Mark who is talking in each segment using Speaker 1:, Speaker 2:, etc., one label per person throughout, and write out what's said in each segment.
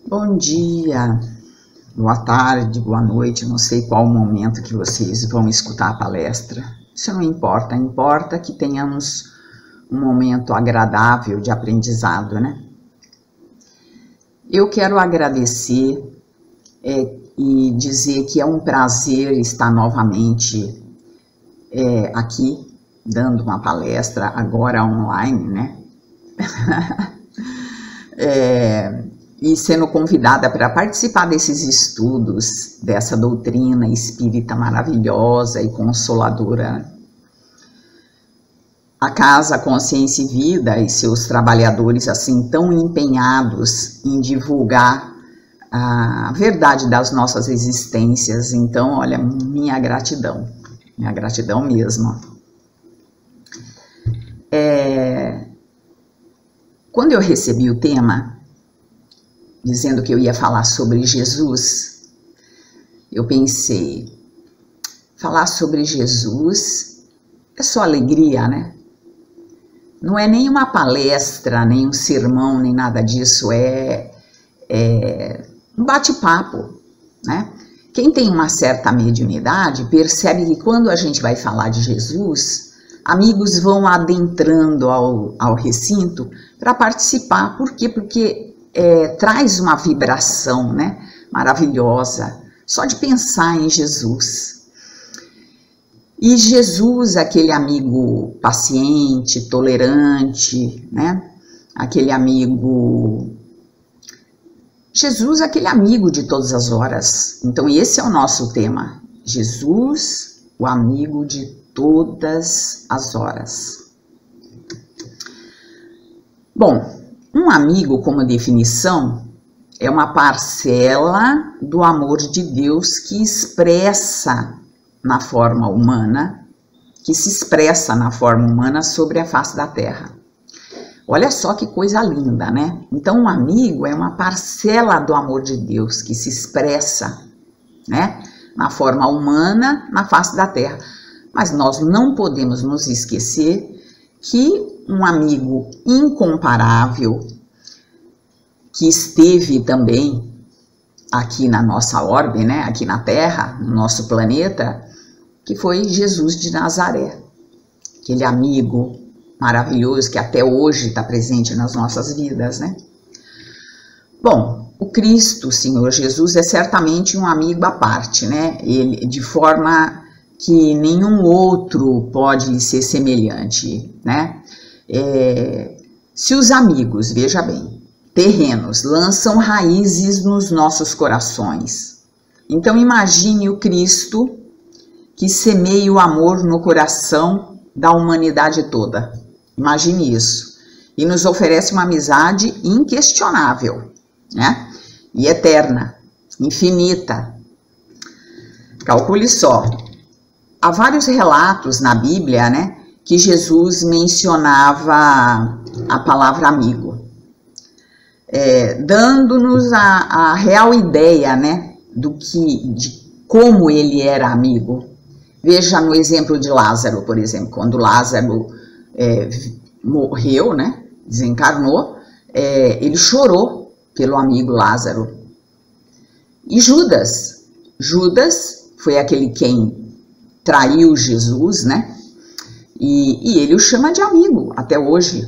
Speaker 1: Bom dia, boa tarde, boa noite, não sei qual o momento que vocês vão escutar a palestra. Isso não importa, importa que tenhamos um momento agradável de aprendizado, né? Eu quero agradecer e dizer que é um prazer estar novamente aqui, dando uma palestra, agora online, né? E sendo convidada para participar desses estudos, dessa doutrina espírita maravilhosa e consoladora. A Casa Consciência e Vida e seus trabalhadores assim tão empenhados em divulgar a verdade das nossas existências. Então, olha, minha gratidão mesmo. Quando eu recebi o tema, dizendo que eu ia falar sobre Jesus, eu pensei, falar sobre Jesus é só alegria, né? Não é nem uma palestra, nem um sermão, nem nada disso, é um bate-papo, né? Quem tem uma certa mediunidade percebe que quando a gente vai falar de Jesus, amigos vão adentrando ao recinto para participar. Por quê? Porque traz uma vibração, né, maravilhosa, só de pensar em Jesus. E Jesus, aquele amigo paciente, tolerante, né, aquele amigo... Jesus, aquele amigo de todas as horas. Então esse é o nosso tema. Jesus, o amigo de todas as horas. Bom, um amigo, como definição, é uma parcela do amor de Deus que expressa na forma humana, que se expressa na forma humana sobre a face da Terra. Olha só que coisa linda, né? Então, um amigo é uma parcela do amor de Deus que se expressa, né, na forma humana, na face da Terra. Mas nós não podemos nos esquecer que um amigo incomparável, que esteve também aqui na nossa orbe, né, aqui na Terra, no nosso planeta, que foi Jesus de Nazaré. Aquele amigo maravilhoso que até hoje está presente nas nossas vidas, né? Bom, o Cristo, o Senhor Jesus, é certamente um amigo à parte, né? Ele, de forma que nenhum outro pode ser semelhante, né? Se os amigos, veja bem, terrenos lançam raízes nos nossos corações, então imagine o Cristo que semeia o amor no coração da humanidade toda. Imagine isso. E nos oferece uma amizade inquestionável, né? E eterna, infinita. Calcule só. Há vários relatos na Bíblia, né, que Jesus mencionava a palavra amigo, dando-nos a real ideia, né, de como ele era amigo. Veja no exemplo de Lázaro, por exemplo, quando Lázaro morreu, né, desencarnou, ele chorou pelo amigo Lázaro. E Judas foi aquele quem traiu Jesus, né? E ele o chama de amigo até hoje.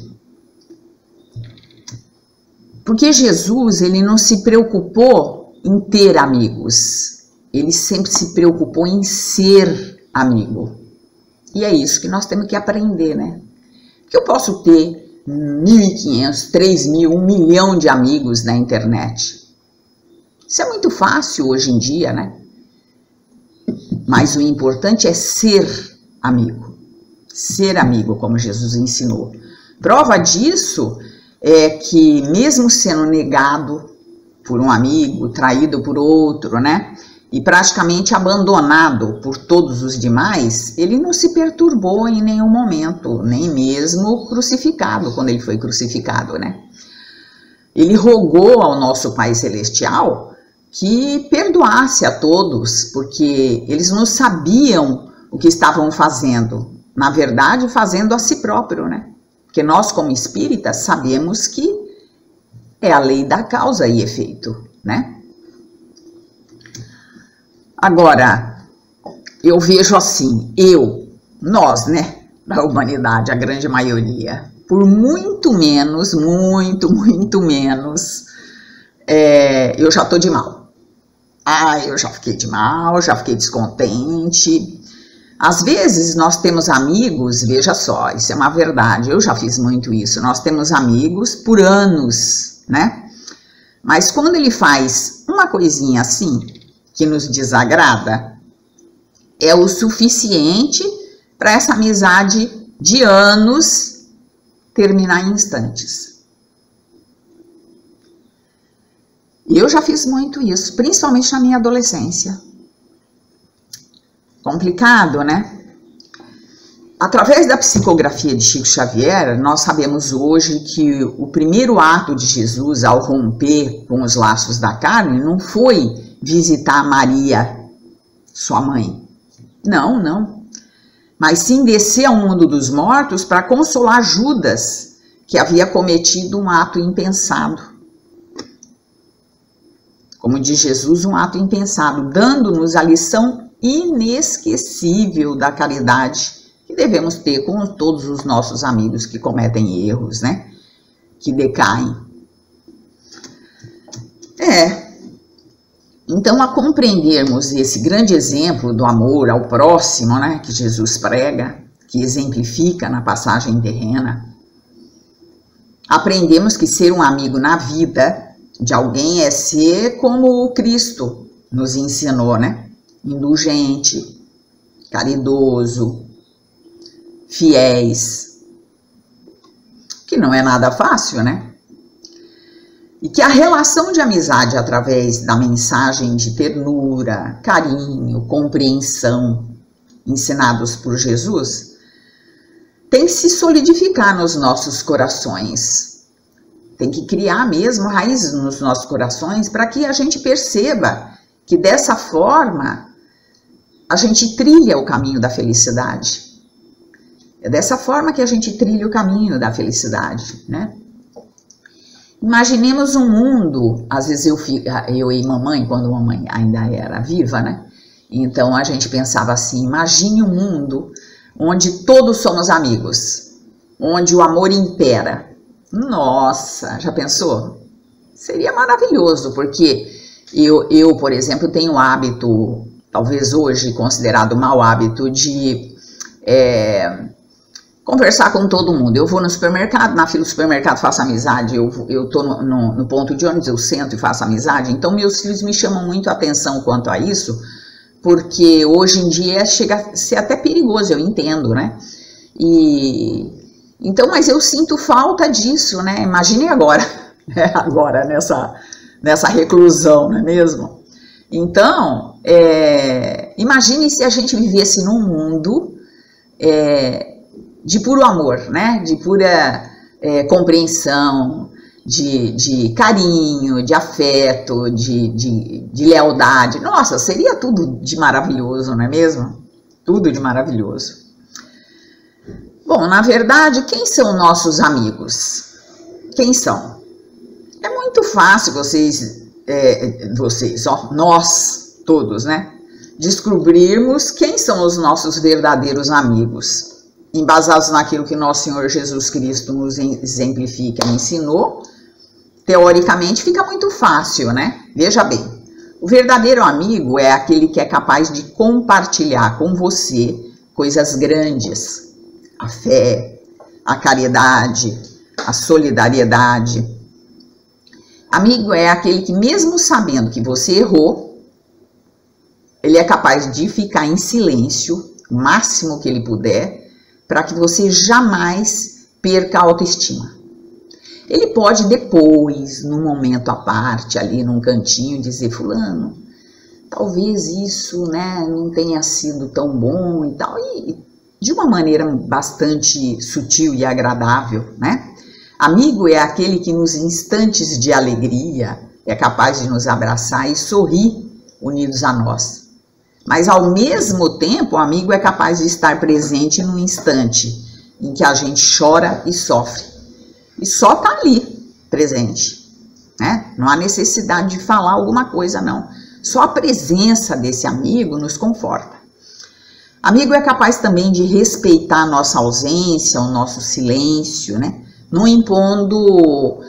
Speaker 1: Porque Jesus, ele não se preocupou em ter amigos. Ele sempre se preocupou em ser amigo. E é isso que nós temos que aprender, né? Porque eu posso ter 1.500, 3.000, 1 milhão de amigos na internet. Isso é muito fácil hoje em dia, né? Mas o importante é ser amigo. Ser amigo, como Jesus ensinou. Prova disso é que mesmo sendo negado por um amigo, traído por outro, né? E praticamente abandonado por todos os demais, ele não se perturbou em nenhum momento, nem mesmo crucificado, quando ele foi crucificado, né? Ele rogou ao nosso Pai Celestial que perdoasse a todos, porque eles não sabiam o que estavam fazendo. Na verdade, fazendo a si próprio, né? Porque nós, como espíritas, sabemos que é a lei da causa e efeito, né? Agora, eu vejo assim, nós, né, da humanidade, a grande maioria, por muito menos, muito menos, eu já tô de mal. Eu já fiquei de mal, já fiquei descontente. Às vezes nós temos amigos, veja só, isso é uma verdade, eu já fiz muito isso, nós temos amigos por anos, né? Mas quando ele faz uma coisinha assim, que nos desagrada, é o suficiente para essa amizade de anos terminar em instantes. Eu já fiz muito isso, principalmente na minha adolescência. Complicado, né? Através da psicografia de Chico Xavier, nós sabemos hoje que o primeiro ato de Jesus ao romper com os laços da carne não foi visitar Maria, sua mãe. Não. Mas sim descer ao mundo dos mortos para consolar Judas, que havia cometido um ato impensado. Como diz Jesus, um ato impensado, dando-nos a lição inesquecível da caridade que devemos ter com todos os nossos amigos que cometem erros, né? Que decaem. Então, a compreendermos esse grande exemplo do amor ao próximo, né, que Jesus prega, que exemplifica na passagem terrena, aprendemos que ser um amigo na vida de alguém é ser como o Cristo nos ensinou, né? Indulgente, caridoso, fiéis, que não é nada fácil, né? E que a relação de amizade através da mensagem de ternura, carinho, compreensão ensinados por Jesus tem que se solidificar nos nossos corações. Tem que criar mesmo raízes nos nossos corações para que a gente perceba que dessa forma a gente trilha o caminho da felicidade. É dessa forma que a gente trilha o caminho da felicidade, né? Imaginemos um mundo, às vezes eu e mamãe, quando mamãe ainda era viva, né? Então a gente pensava assim, imagine um mundo onde todos somos amigos, onde o amor impera. Nossa, já pensou? Seria maravilhoso, porque eu, por exemplo, tenho o hábito, talvez hoje considerado mau hábito, de conversar com todo mundo. Eu vou no supermercado, na fila do supermercado faço amizade, eu tô no ponto de ônibus, eu sento e faço amizade. Então meus filhos me chamam muito a atenção quanto a isso, porque hoje em dia chega a ser até perigoso, eu entendo, né? Então, mas eu sinto falta disso, né? Imagine agora, né? Agora nessa reclusão, não é mesmo? Então, imagine se a gente vivesse num mundo de puro amor, né? De pura compreensão, de carinho, de afeto, de lealdade. Nossa, seria tudo de maravilhoso, não é mesmo? Tudo de maravilhoso. Bom, na verdade, quem são nossos amigos? Quem são? É muito fácil nós todos, né? Descobrirmos quem são os nossos verdadeiros amigos. Embasados naquilo que nosso Senhor Jesus Cristo nos exemplifica e ensinou, teoricamente fica muito fácil, né? Veja bem, o verdadeiro amigo é aquele que é capaz de compartilhar com você coisas grandes, a fé, a caridade, a solidariedade. Amigo é aquele que, mesmo sabendo que você errou, ele é capaz de ficar em silêncio, o máximo que ele puder, para que você jamais perca a autoestima. Ele pode depois, num momento à parte, ali num cantinho, dizer, fulano, talvez isso, né, não tenha sido tão bom e tal, e de uma maneira bastante sutil e agradável, né? Amigo é aquele que nos instantes de alegria é capaz de nos abraçar e sorrir unidos a nós. Mas ao mesmo tempo, o amigo é capaz de estar presente no instante em que a gente chora e sofre. E só tá ali, presente, né? Não há necessidade de falar alguma coisa, não. Só a presença desse amigo nos conforta. Amigo é capaz também de respeitar a nossa ausência, o nosso silêncio, né? Não impondo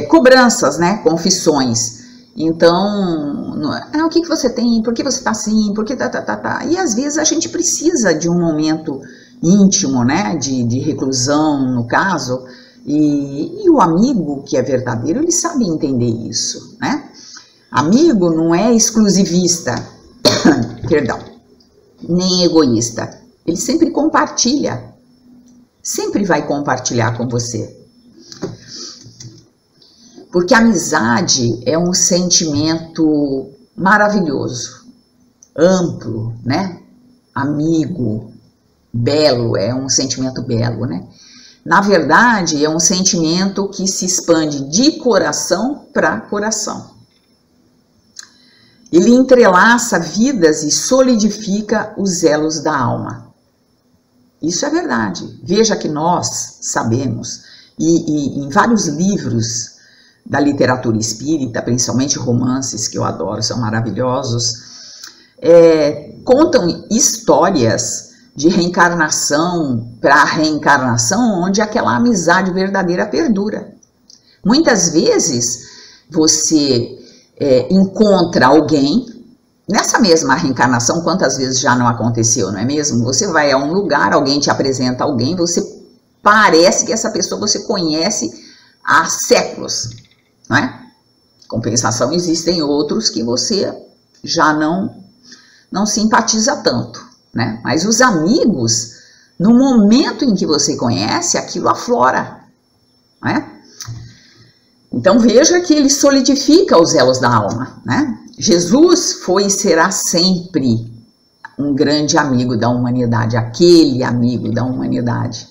Speaker 1: cobranças, né? Confissões. Então, o que você tem? Por que você tá assim? Por que tá? E às vezes a gente precisa de um momento íntimo, né? De reclusão, no caso. E o amigo que é verdadeiro, ele sabe entender isso, né? Amigo não é exclusivista, perdão, nem egoísta. Ele sempre compartilha, sempre vai compartilhar com você. Porque a amizade é um sentimento maravilhoso, amplo, né? Amigo, belo, é um sentimento belo, né? Na verdade, é um sentimento que se expande de coração para coração. Ele entrelaça vidas e solidifica os elos da alma. Isso é verdade. Veja que nós sabemos, e em vários livros da literatura espírita, principalmente romances que eu adoro, são maravilhosos, contam histórias de reencarnação para reencarnação, onde aquela amizade verdadeira perdura. Muitas vezes você encontra alguém, nessa mesma reencarnação, quantas vezes já não aconteceu, não é mesmo? Você vai a um lugar, alguém te apresenta alguém, você parece que essa pessoa você conhece há séculos, não é? Compensação, existem outros que você já não simpatiza tanto, né? Mas os amigos, no momento em que você conhece, aquilo aflora, né? Então veja que ele solidifica os elos da alma, né? Jesus foi e será sempre um grande amigo da humanidade, aquele amigo da humanidade.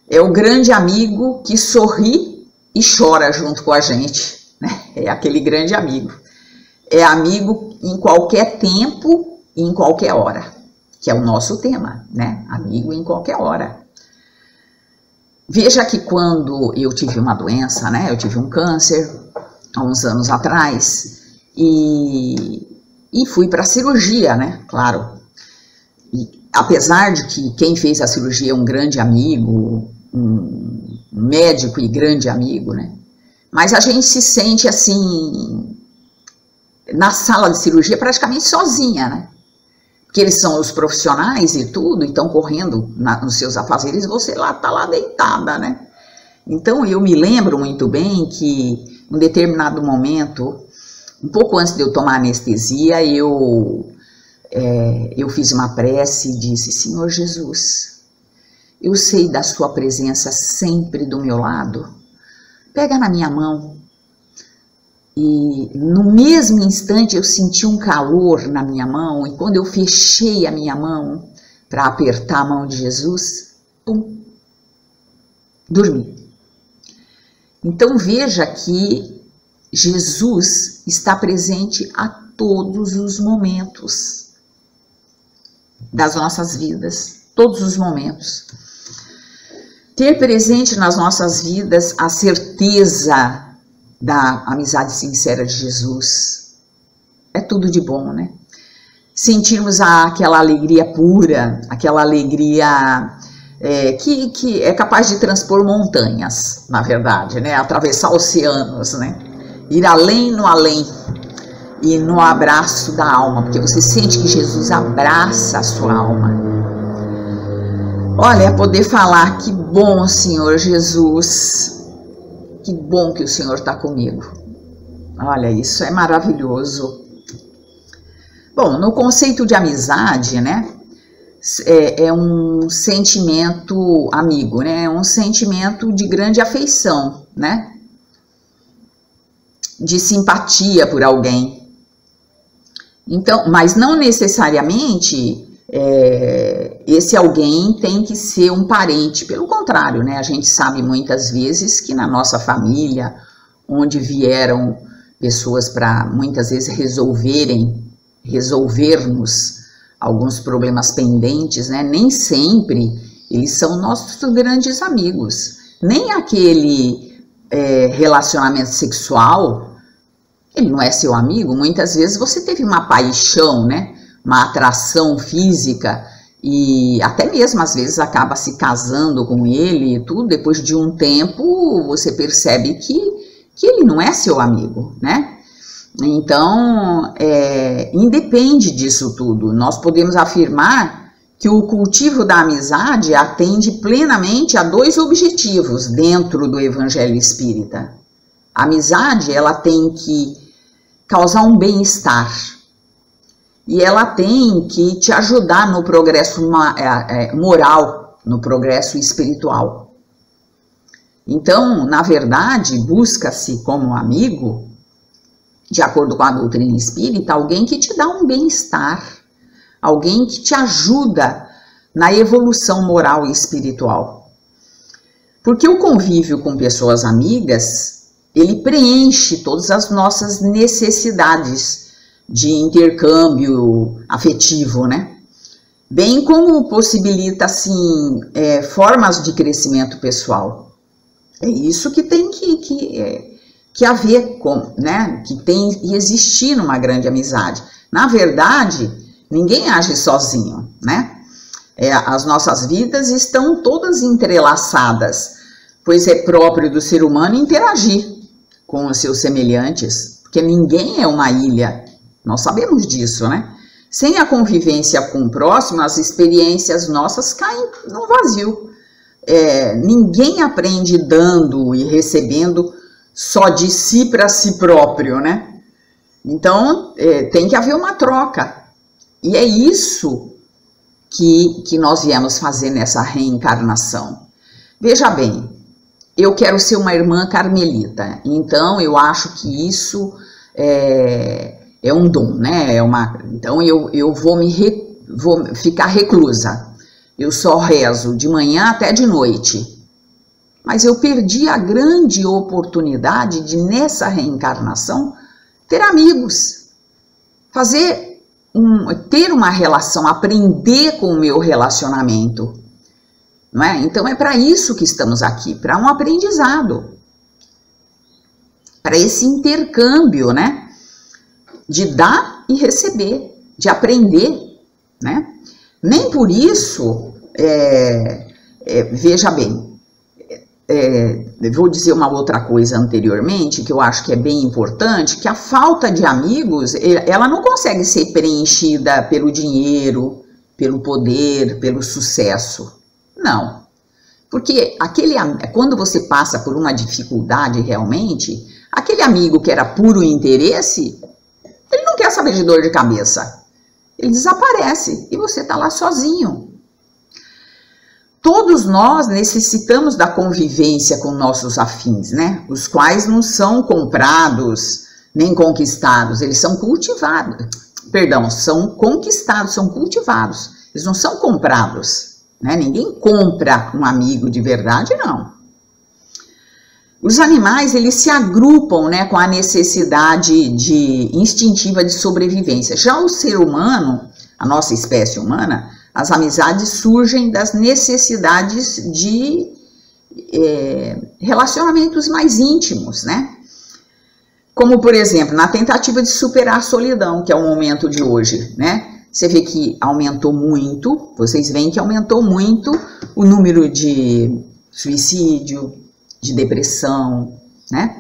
Speaker 1: É o grande amigo que sorri e chora junto com a gente, né? É aquele grande amigo. É amigo em qualquer tempo e em qualquer hora, que é o nosso tema, né? Amigo em qualquer hora. Veja que quando eu tive uma doença, né? Eu tive um câncer há uns anos atrás e fui para a cirurgia, né? Claro. E, apesar de que quem fez a cirurgia é um grande amigo, um médico e grande amigo, né? Mas a gente se sente assim na sala de cirurgia praticamente sozinha, né? Porque eles são os profissionais e tudo, e estão correndo nos seus afazeres, você tá lá deitada, né? Então eu me lembro muito bem que em um determinado momento, um pouco antes de eu tomar anestesia, eu fiz uma prece e disse: Senhor Jesus, eu sei da sua presença sempre do meu lado, pega na minha mão. E no mesmo instante eu senti um calor na minha mão, e quando eu fechei a minha mão para apertar a mão de Jesus, pum, dormi. Então veja que Jesus está presente a todos os momentos das nossas vidas, todos os momentos. Ter presente nas nossas vidas a certeza da amizade sincera de Jesus é tudo de bom, né? Sentirmos aquela alegria pura, aquela alegria que é capaz de transpor montanhas, na verdade, né? Atravessar oceanos, né? Ir além no além e no abraço da alma, porque você sente que Jesus abraça a sua alma. Olha, é poder falar: que bom, Senhor Jesus, que bom que o Senhor está comigo. Olha, isso é maravilhoso. Bom, no conceito de amizade, né, é um sentimento amigo, né, é um sentimento de grande afeição, né, de simpatia por alguém. Então, mas não necessariamente esse alguém tem que ser um parente. Pelo contrário, né? A gente sabe muitas vezes que na nossa família, onde vieram pessoas para muitas vezes resolvermos alguns problemas pendentes, né? Nem sempre eles são nossos grandes amigos. Nem aquele relacionamento sexual, ele não é seu amigo. Muitas vezes você teve uma paixão, né? Uma atração física e até mesmo às vezes acaba se casando com ele e tudo. Depois de um tempo você percebe que ele não é seu amigo, né? Então, independe disso tudo. Nós podemos afirmar que o cultivo da amizade atende plenamente a dois objetivos dentro do Evangelho Espírita. A amizade, ela tem que causar um bem-estar e ela tem que te ajudar no progresso moral, no progresso espiritual. Então, na verdade, busca-se como amigo, de acordo com a doutrina espírita, alguém que te dá um bem-estar, alguém que te ajuda na evolução moral e espiritual. Porque o convívio com pessoas amigas, ele preenche todas as nossas necessidades de intercâmbio afetivo, né? Bem como possibilita, assim, formas de crescimento pessoal. É isso que tem que haver com, né? Que tem que existir numa grande amizade. Na verdade, ninguém age sozinho, né? As nossas vidas estão todas entrelaçadas, pois é próprio do ser humano interagir com os seus semelhantes, porque ninguém é uma ilha, nós sabemos disso, né? Sem a convivência com o próximo, as experiências nossas caem no vazio. Ninguém aprende dando e recebendo só de si para si próprio, né? Então, tem que haver uma troca. E é isso que nós viemos fazer nessa reencarnação. Veja bem, eu quero ser uma irmã carmelita, então eu acho que isso é um dom, né? Então eu vou ficar reclusa. Eu só rezo de manhã até de noite. Mas eu perdi a grande oportunidade de, nessa reencarnação, ter amigos, ter uma relação, aprender com o meu relacionamento. Não é? Então é para isso que estamos aqui, para um aprendizado, para esse intercâmbio, né? De dar e receber, de aprender, né? Nem por isso, veja bem, vou dizer uma outra coisa anteriormente, que eu acho que é bem importante, que a falta de amigos, ela não consegue ser preenchida pelo dinheiro, pelo poder, pelo sucesso. Não. Porque quando você passa por uma dificuldade realmente, aquele amigo que era puro interesse, ele não quer saber de dor de cabeça. Ele desaparece e você está lá sozinho. Todos nós necessitamos da convivência com nossos afins, né? Os quais não são comprados nem conquistados, eles são cultivados. Perdão, são conquistados, são cultivados. Eles não são comprados, né? Ninguém compra um amigo de verdade, não. Os animais, eles se agrupam, né, com a necessidade instintiva de sobrevivência. Já o ser humano, a nossa espécie humana, as amizades surgem das necessidades de relacionamentos mais íntimos, né? Como, por exemplo, na tentativa de superar a solidão, que é o momento de hoje, né? Você vê que aumentou muito, vocês veem que aumentou muito o número de suicídio, de depressão, né?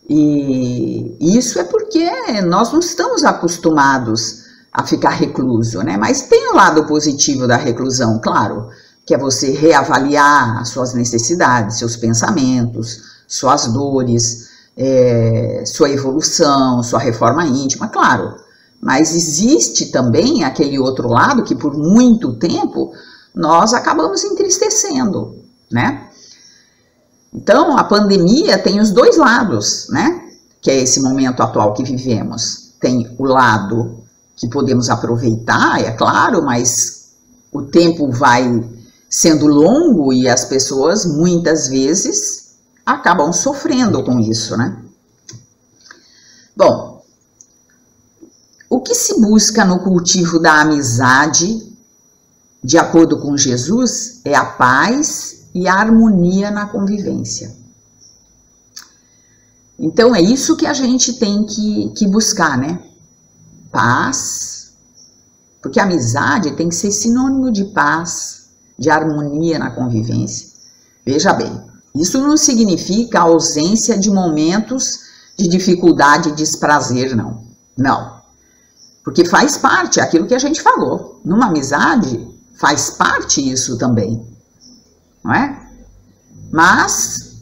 Speaker 1: E isso é porque nós não estamos acostumados a ficar recluso, né? Mas tem o lado positivo da reclusão, claro, que é você reavaliar as suas necessidades, seus pensamentos, suas dores, sua evolução, sua reforma íntima, claro. Mas existe também aquele outro lado que por muito tempo nós acabamos entristecendo, né? Então, a pandemia tem os dois lados, né? Que é esse momento atual que vivemos. Tem o lado que podemos aproveitar, é claro, mas o tempo vai sendo longo e as pessoas, muitas vezes, acabam sofrendo com isso, né? Bom, o que se busca no cultivo da amizade, de acordo com Jesus, é a paz e a harmonia na convivência. Então é isso que a gente tem que buscar, né? Paz, porque a amizade tem que ser sinônimo de paz, de harmonia na convivência. Veja bem, isso não significa a ausência de momentos de dificuldade e desprazer, não. Não. Porque faz parte, aquilo que a gente falou. Numa amizade, faz parte isso também. Não é? Mas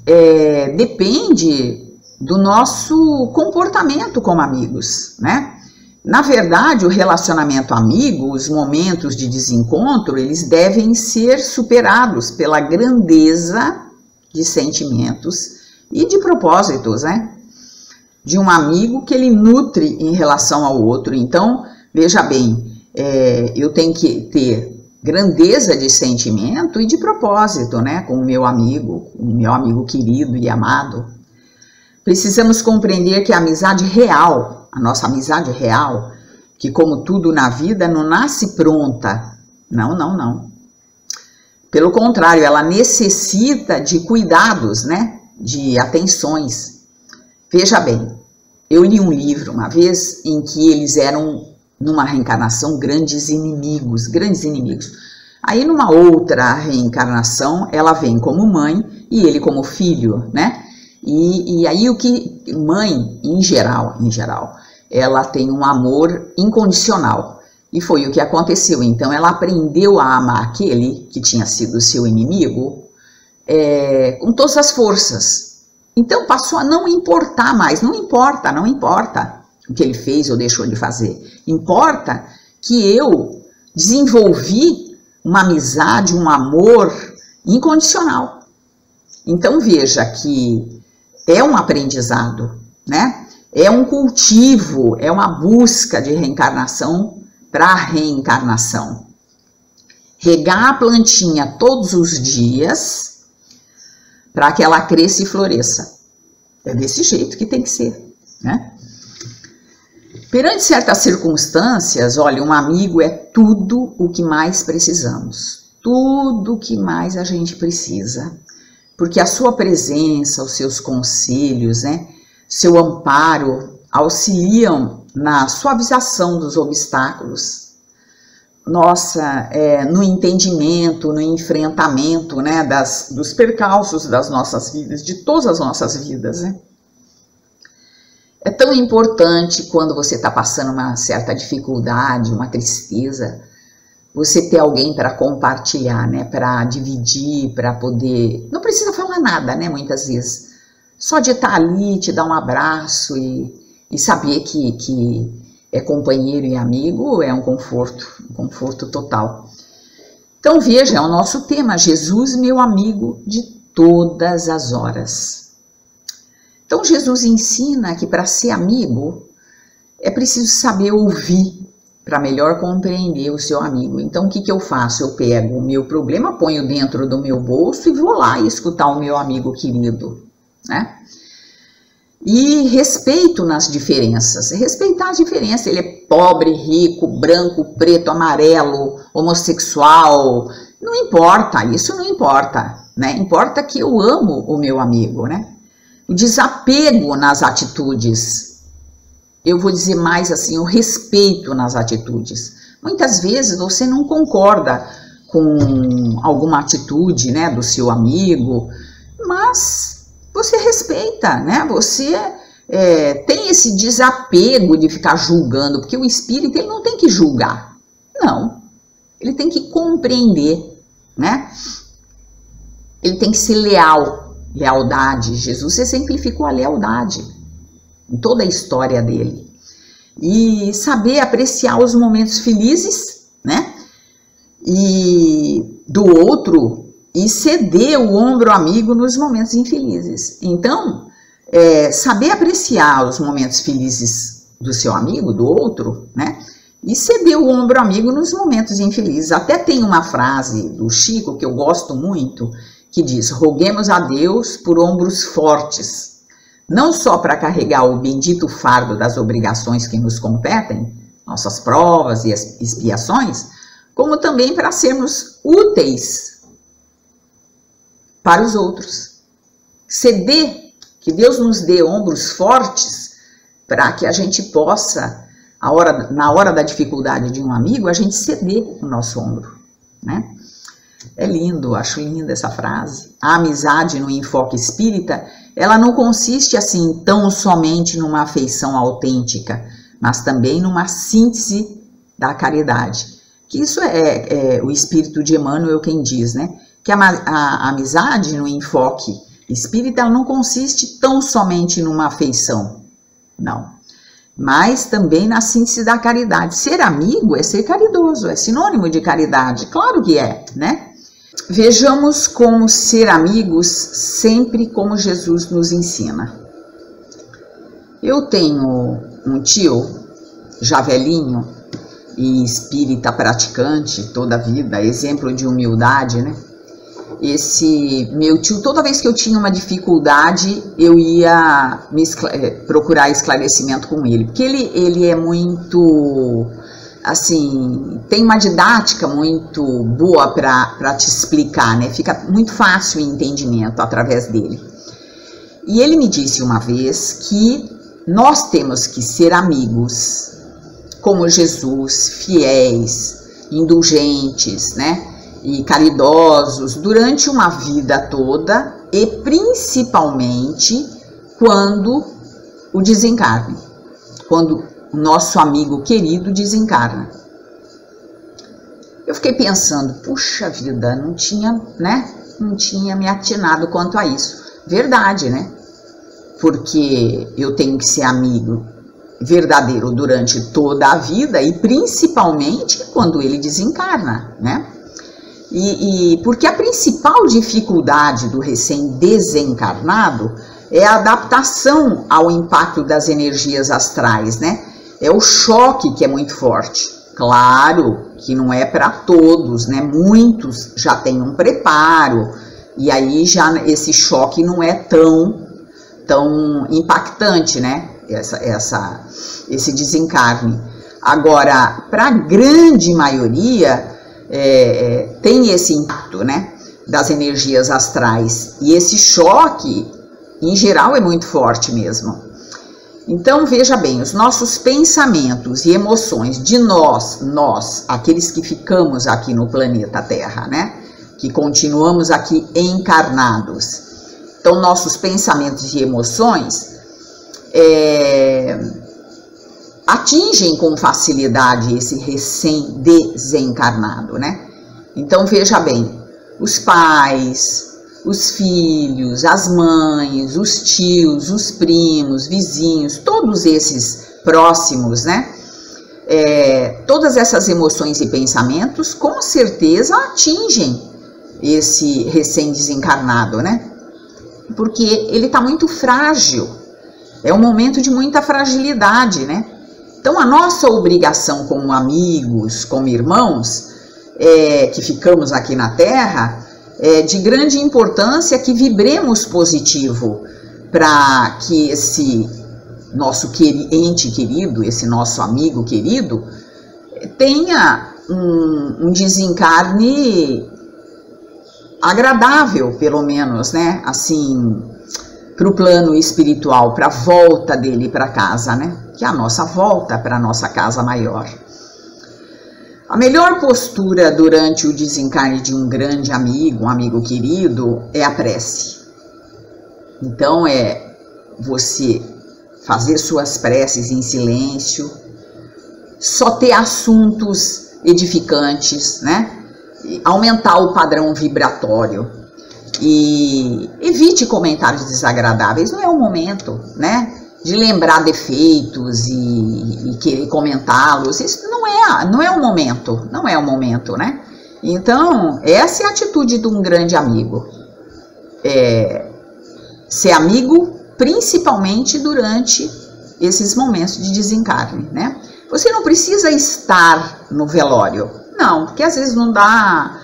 Speaker 1: depende do nosso comportamento como amigos, né? Na verdade, o relacionamento amigo, os momentos de desencontro, eles devem ser superados pela grandeza de sentimentos e de propósitos, né? De um amigo que ele nutre em relação ao outro. Então, veja bem, eu tenho que ter grandeza de sentimento e de propósito, né? Com o meu amigo querido e amado. Precisamos compreender que a amizade real, a nossa amizade real, que como tudo na vida não nasce pronta. Não, não, não. Pelo contrário, ela necessita de cuidados, né? De atenções. Veja bem, eu li um livro uma vez em que eles eram, numa reencarnação, grandes inimigos. Aí numa outra reencarnação, ela vem como mãe e ele como filho, né? E aí o que mãe, em geral, ela tem um amor incondicional. E foi o que aconteceu. Então ela aprendeu a amar aquele que tinha sido seu inimigo com todas as forças. Então passou a não importar mais. Não importa o que ele fez ou deixou de fazer. Importa que eu desenvolvi uma amizade, um amor incondicional. Então veja que é um aprendizado, né? É um cultivo, é uma busca de reencarnação para reencarnação. Regar a plantinha todos os dias para que ela cresça e floresça. É desse jeito que tem que ser, né? Perante certas circunstâncias, olha, um amigo é tudo o que mais precisamos. Tudo o que mais a gente precisa. Porque a sua presença, os seus conselhos, né, seu amparo auxiliam na suavização dos obstáculos. Nossa, no entendimento, no enfrentamento, né, dos percalços das nossas vidas, de todas as nossas vidas, né? É tão importante quando você está passando uma certa dificuldade, uma tristeza, você ter alguém para compartilhar, né, para dividir, para poder... Não precisa falar nada, né, muitas vezes. Só de estar ali, te dar um abraço e saber que é companheiro e amigo é um conforto total. Então veja, é o nosso tema, Jesus, meu amigo de todas as horas. Então Jesus ensina que para ser amigo é preciso saber ouvir para melhor compreender o seu amigo. Então o que eu faço? Eu pego o meu problema, ponho dentro do meu bolso e vou lá escutar o meu amigo querido, né? E respeito nas diferenças. Respeitar as diferenças. Ele é pobre, rico, branco, preto, amarelo, homossexual. Não importa, isso não importa, né? Importa que eu amo o meu amigo, né? O desapego nas atitudes. Eu vou dizer mais assim, o respeito nas atitudes. Muitas vezes você não concorda com alguma atitude, né, do seu amigo, mas você respeita, né? Você tem esse desapego de ficar julgando, porque o espírito ele não tem que julgar, não. Ele tem que compreender, né? Ele tem que ser leal. Lealdade, Jesus exemplificou a lealdade em toda a história dele. E saber apreciar os momentos felizes, né? E do outro, e ceder o ombro amigo nos momentos infelizes. Então, saber apreciar os momentos felizes do seu amigo, do outro, né? E ceder o ombro amigo nos momentos infelizes. Até tem uma frase do Chico que eu gosto muito, que diz: roguemos a Deus por ombros fortes, não só para carregar o bendito fardo das obrigações que nos competem, nossas provas e expiações, como também para sermos úteis para os outros. Ceder, que Deus nos dê ombros fortes para que a gente possa, na hora da dificuldade de um amigo, a gente ceder o nosso ombro, né? É lindo, acho linda essa frase. A amizade no enfoque espírita, ela não consiste assim tão somente numa afeição autêntica, mas também numa síntese da caridade. Que isso é o espírito de Emmanuel quem diz, né? Que a amizade no enfoque espírita, ela não consiste tão somente numa afeição, não, mas também na síntese da caridade. Ser amigo é ser caridoso, é sinônimo de caridade, claro que é, né? Vejamos como ser amigos sempre como Jesus nos ensina. Eu tenho um tio, já velhinho, e espírita praticante toda a vida, exemplo de humildade, né? Esse meu tio, toda vez que eu tinha uma dificuldade, eu ia procurar esclarecimento com ele, porque ele é muito, assim, tem uma didática muito boa para te explicar, né? Fica muito fácil o entendimento através dele. E ele me disse uma vez que nós temos que ser amigos como Jesus, fiéis, indulgentes, né? E caridosos durante uma vida toda e principalmente quando o desencarne, quando o nosso amigo querido desencarna. Eu fiquei pensando, puxa vida, não tinha me atinado quanto a isso. Verdade, né? Porque eu tenho que ser amigo verdadeiro durante toda a vida e principalmente quando ele desencarna, né? E porque a principal dificuldade do recém-desencarnado é a adaptação ao impacto das energias astrais, né? É o choque que é muito forte. Claro que não é para todos, né? Muitos já têm um preparo e aí já esse choque não é tão impactante, né? Esse desencarne. Agora, para a grande maioria, tem esse impacto, né, das energias astrais, e esse choque, em geral, é muito forte mesmo. Então, veja bem, os nossos pensamentos e emoções de nós, aqueles que ficamos aqui no planeta Terra, né, que continuamos aqui encarnados. Então, nossos pensamentos e emoções atingem com facilidade esse recém-desencarnado, né? Então, veja bem, os pais, os filhos, as mães, os tios, os primos, vizinhos, todos esses próximos, né? Todas essas emoções e pensamentos, com certeza, atingem esse recém-desencarnado, né? Porque ele está muito frágil, é um momento de muita fragilidade, né? Então, a nossa obrigação como amigos, como irmãos, que ficamos aqui na Terra, é de grande importância que vibremos positivo para que esse nosso ente querido, esse nosso amigo querido, tenha um desencarne agradável, pelo menos, né? Assim, para o plano espiritual, para a volta dele para casa, né? Que é a nossa volta para a nossa casa maior. A melhor postura durante o desencarne de um grande amigo, um amigo querido, é a prece. Então, é você fazer suas preces em silêncio, só ter assuntos edificantes, né? Aumentar o padrão vibratório e evite comentários desagradáveis. Não é o momento, né, de lembrar defeitos e querer comentá-los. Isso não é o momento, né? Então, essa é a atitude de um grande amigo. Ser amigo principalmente durante esses momentos de desencarne, né? Você não precisa estar no velório, não, porque às vezes não dá,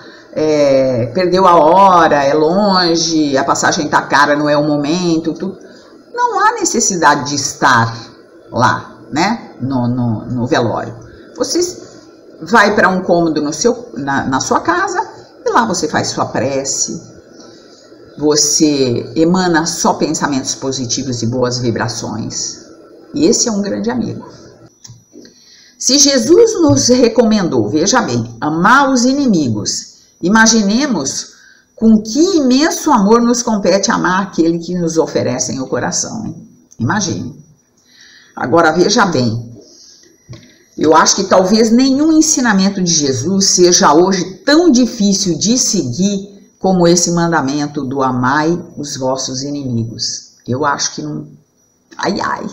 Speaker 1: perdeu a hora, é longe, a passagem tá cara, não é o momento, tudo. não há necessidade de estar lá, né, no velório. Você vai para um cômodo na sua casa e lá você faz sua prece, você emana só pensamentos positivos e boas vibrações. E esse é um grande amigo. Se Jesus nos recomendou, veja bem, amar os inimigos, imaginemos com que imenso amor nos compete amar aquele que nos oferecem o coração, hein? Imagine. Agora veja bem, eu acho que talvez nenhum ensinamento de Jesus seja hoje tão difícil de seguir como esse mandamento do amai os vossos inimigos. Eu acho que não... Ai, ai.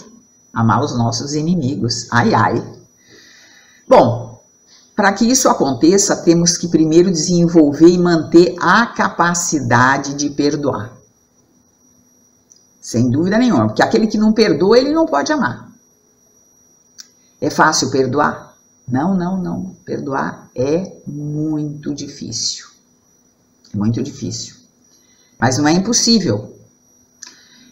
Speaker 1: Amar os nossos inimigos. Ai, ai. Bom, para que isso aconteça, temos que primeiro desenvolver e manter a capacidade de perdoar. Sem dúvida nenhuma, porque aquele que não perdoa, ele não pode amar. É fácil perdoar? Não, não, não. Perdoar é muito difícil. É muito difícil. Mas não é impossível.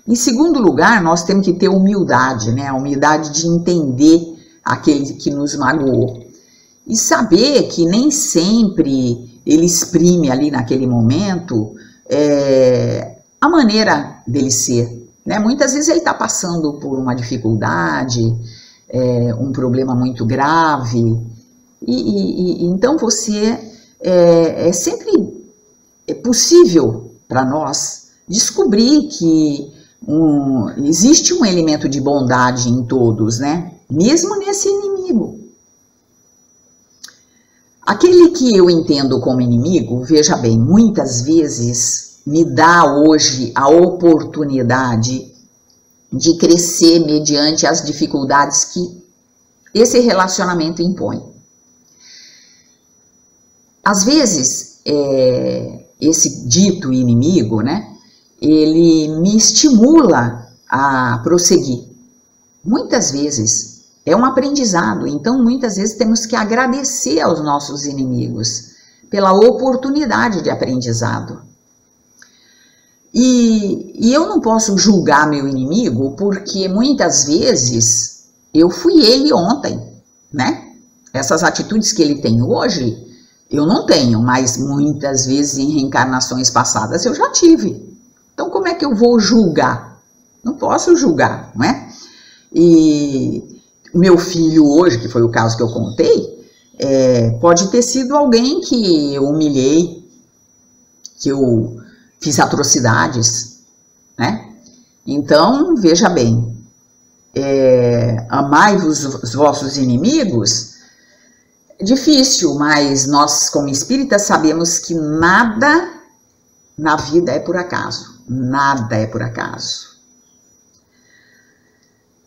Speaker 1: Em segundo lugar, nós temos que ter humildade, né? A humildade de entender aquele que nos magoou. E saber que nem sempre ele exprime ali naquele momento a maneira dele ser, né? Muitas vezes ele está passando por uma dificuldade, um problema muito grave, e então é sempre possível para nós descobrir que existe um elemento de bondade em todos, né? Mesmo nesse inimigo. Aquele que eu entendo como inimigo, veja bem, muitas vezes me dá hoje a oportunidade de crescer mediante as dificuldades que esse relacionamento impõe. Às vezes, esse dito inimigo, né, ele me estimula a prosseguir. Muitas vezes é um aprendizado, então muitas vezes temos que agradecer aos nossos inimigos pela oportunidade de aprendizado. E eu não posso julgar meu inimigo porque muitas vezes eu fui ele ontem, né? Essas atitudes que ele tem hoje, eu não tenho, mas muitas vezes em reencarnações passadas eu já tive. Então como é que eu vou julgar? Não posso julgar, não é? E meu filho hoje, que foi o caso que eu contei, pode ter sido alguém que eu humilhei, que eu fiz atrocidades, né? Então, veja bem, amai-vos os vossos inimigos, é difícil, mas nós como espíritas sabemos que nada na vida é por acaso, nada é por acaso.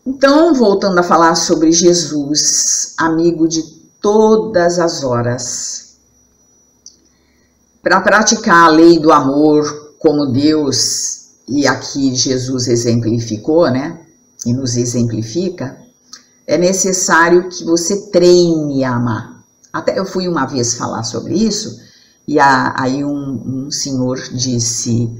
Speaker 1: Então, voltando a falar sobre Jesus, amigo de todas as horas, para praticar a lei do amor como Deus, e aqui Jesus exemplificou, né, e nos exemplifica, é necessário que você treine a amar. Até eu fui uma vez falar sobre isso, e aí um senhor disse...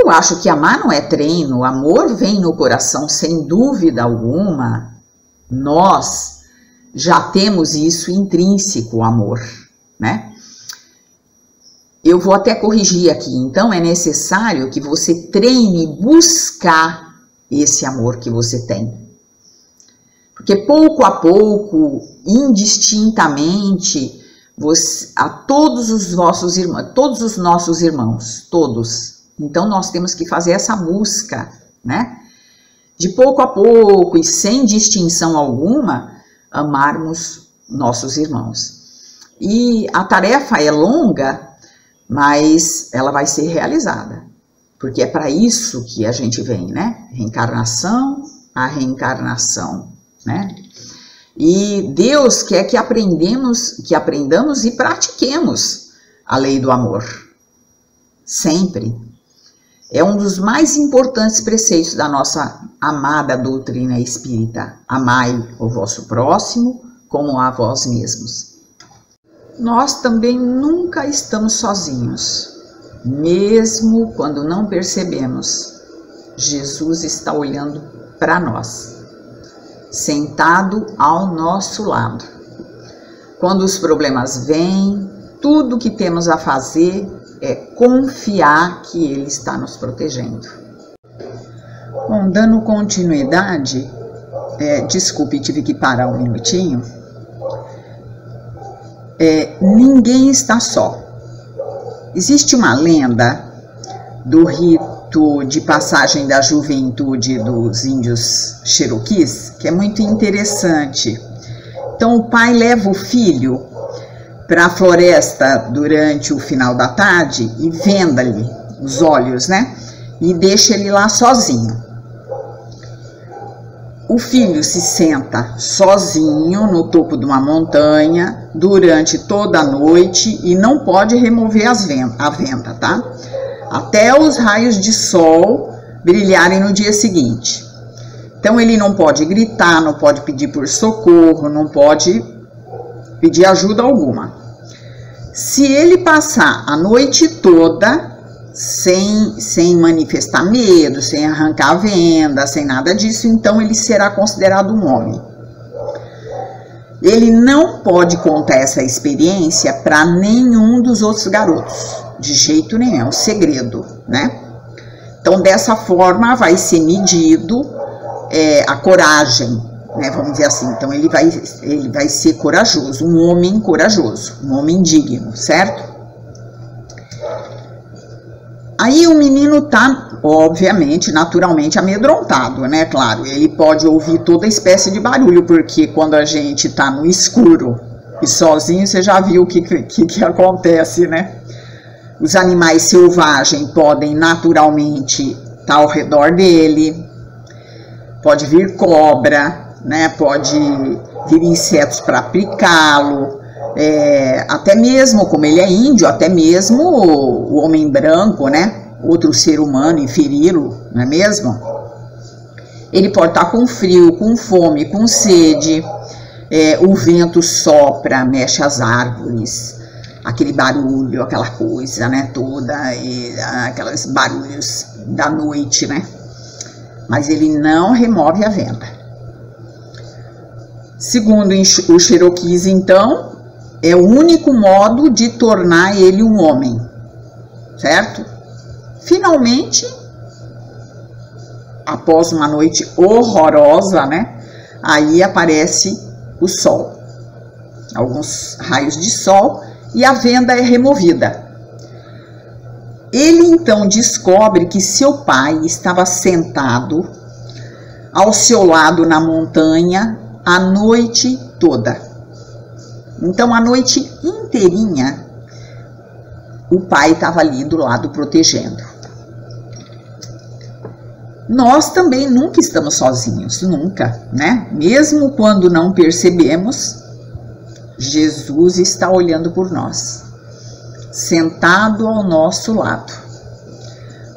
Speaker 1: Eu acho que amar não é treino, o amor vem no coração sem dúvida alguma. Nós já temos isso intrínseco, o amor, né? Eu vou até corrigir aqui, então é necessário que você treine buscar esse amor que você tem. Porque pouco a pouco, indistintamente, a todos os nossos irmãos, todos. Então, nós temos que fazer essa busca, né? De pouco a pouco e sem distinção alguma, amarmos nossos irmãos. E a tarefa é longa, mas ela vai ser realizada. Porque é para isso que a gente vem, né? Reencarnação a reencarnação, né? E Deus quer que aprendamos e pratiquemos a lei do amor. Sempre. É um dos mais importantes preceitos da nossa amada doutrina espírita. Amai o vosso próximo como a vós mesmos. Nós também nunca estamos sozinhos, mesmo quando não percebemos. Jesus está olhando para nós, sentado ao nosso lado. Quando os problemas vêm, tudo que temos a fazer é confiar que Ele está nos protegendo. Bom, dando continuidade, desculpe, tive que parar um minutinho. Ninguém está só. Existe uma lenda do rito de passagem da juventude dos índios Cherokees, que é muito interessante. Então o pai leva o filho para a floresta durante o final da tarde e venda-lhe os olhos, né? E deixa ele lá sozinho. O filho se senta sozinho no topo de uma montanha durante toda a noite e não pode remover a venda, tá? Até os raios de sol brilharem no dia seguinte. Então ele não pode gritar, não pode pedir por socorro, não pode pedir ajuda alguma. Se ele passar a noite toda sem manifestar medo, sem arrancar a venda, sem nada disso, então ele será considerado um homem. Ele não pode contar essa experiência para nenhum dos outros garotos, de jeito nenhum, é um segredo, né? Então dessa forma vai ser medido a coragem, né? Vamos dizer assim. Então ele vai ser corajoso, um homem corajoso, um homem digno, certo? Aí o menino tá, obviamente, naturalmente amedrontado, né? Claro, ele pode ouvir toda espécie de barulho, porque quando a gente tá no escuro e sozinho, você já viu o que acontece, né? Os animais selvagens podem naturalmente estar ao redor dele, pode vir cobra, né? Pode vir insetos para picá-lo. Até mesmo, como ele é índio, até mesmo o homem branco, né? Outro ser humano, e feri-lo, não é mesmo? Ele pode estar com frio, com fome, com sede. O vento sopra, mexe as árvores, aquele barulho, aquela coisa, né? Toda, aqueles barulhos da noite, né? Mas ele não remove a venda. Segundo os Cherokees, então, é o único modo de tornar ele um homem, certo? Finalmente, após uma noite horrorosa, né? Aí aparece o sol, alguns raios de sol, e a venda é removida. Ele então descobre que seu pai estava sentado ao seu lado na montanha a noite toda. Então, a noite inteirinha, o pai estava ali do lado protegendo. Nós também nunca estamos sozinhos, nunca, né? Mesmo quando não percebemos, Jesus está olhando por nós, sentado ao nosso lado.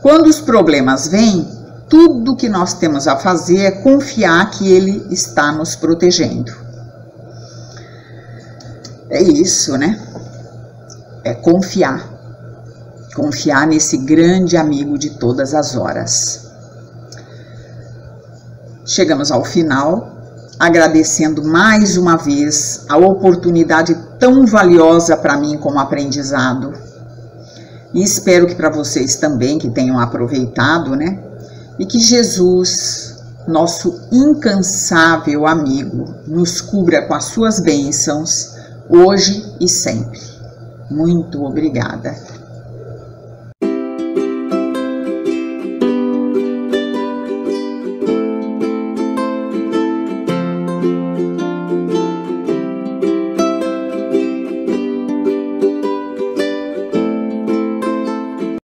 Speaker 1: Quando os problemas vêm, tudo que nós temos a fazer é confiar que Ele está nos protegendo. É isso, né? É confiar. Confiar nesse grande amigo de todas as horas. Chegamos ao final, agradecendo mais uma vez a oportunidade tão valiosa para mim como aprendizado. E espero que para vocês também, que tenham aproveitado, né? E que Jesus, nosso incansável amigo, nos cubra com as suas bênçãos, hoje e sempre. Muito obrigada.